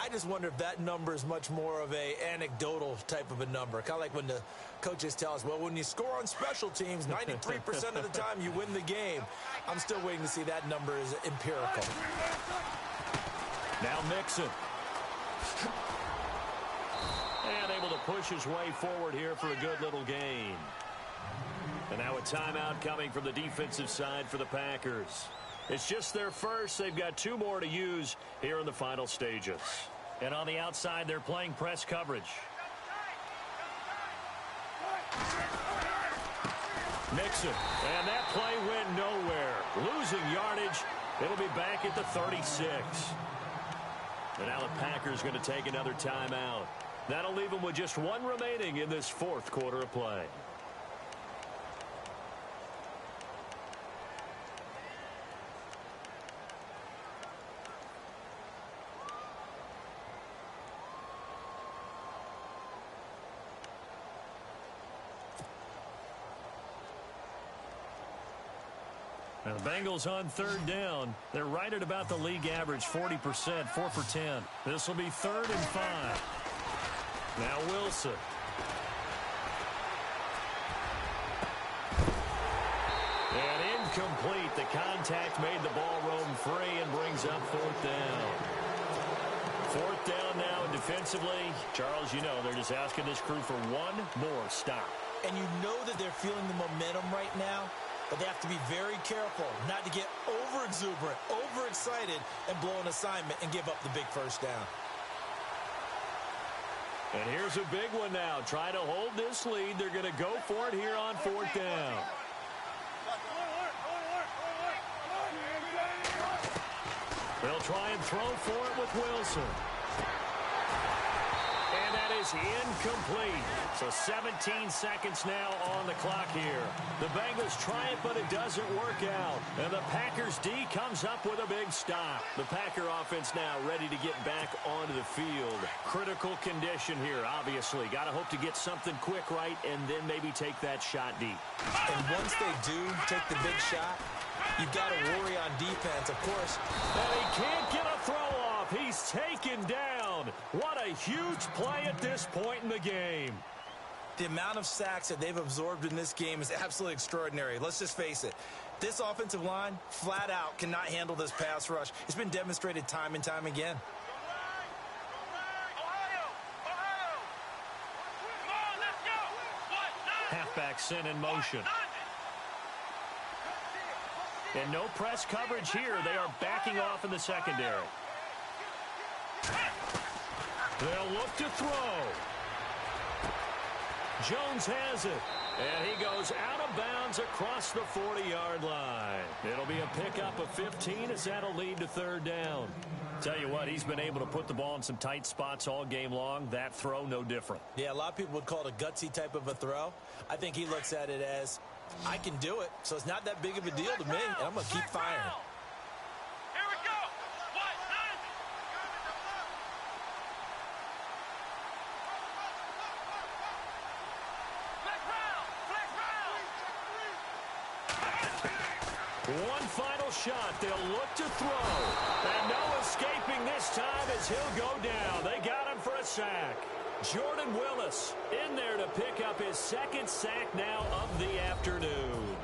Speaker 3: I just wonder if that number is much more of a anecdotal type of a number. Kind of like when the coaches tell us, well, when you score on special teams, 93% of the time you win the game. I'm still waiting to see that number is empirical.
Speaker 2: Now Mixon. And able to push his way forward here for a good little gain. And now a timeout coming from the defensive side for the Packers. It's just their first. They've got 2 more to use here in the final stages. And on the outside, they're playing press coverage. Mixon. And that play went nowhere. Losing yardage. It'll be back at the 36. And now the Packers going to take another timeout. That'll leave them with just 1 remaining in this 4th quarter of play. Now the Bengals on 3rd down. They're right at about the league average, 40%, 4 for 10. This will be 3rd and 5. Now Wilson. And incomplete. The contact made the ball roam free and brings up 4th down. 4th down now, and defensively, Charles, you know, they're just asking this crew for 1 more stop.
Speaker 3: And you know that they're feeling the momentum right now, but they have to be very careful not to get over-exuberant, overexcited, and blow an assignment and give up the big 1st down.
Speaker 2: And here's a big one now. Trying to hold this lead. They're going to go for it here on 4th down. They'll try and throw for it with Wilson. And that is incomplete. So 17 seconds now on the clock here. The Bengals try it, but it doesn't work out. And the Packers D comes up with a big stop. The Packer offense now ready to get back onto the field. Critical condition here, obviously. Got to hope to get something quick right and then maybe take that shot deep.
Speaker 3: And once they do take the big shot, you've got to worry on defense, of course.
Speaker 2: And he can't get a throw off. He's taken down. What a huge play at this point in the game.
Speaker 3: The amount of sacks that they've absorbed in this game is absolutely extraordinary. Let's just face it. This offensive line, flat out, cannot handle this pass rush. It's been demonstrated time and time again.
Speaker 2: Halfback sent in motion. And no press coverage here. They are backing off in the secondary. They'll look to throw. Jones has it. And he goes out of bounds across the 40-yard line. It'll be a pickup of 15 as that'll lead to 3rd down. Tell you what, he's been able to put the ball in some tight spots all game long. That throw, no different.
Speaker 3: Yeah, a lot of people would call it a gutsy type of a throw. I think he looks at it as, I can do it, so it's not that big of a deal to me, and I'm going to keep firing.
Speaker 4: Here we go. What? 9.
Speaker 2: One final shot. They'll look to throw. And no escaping this time as he'll go down. They got him for a sack. Jordan Willis in there to pick up his 2nd sack now of the afternoon.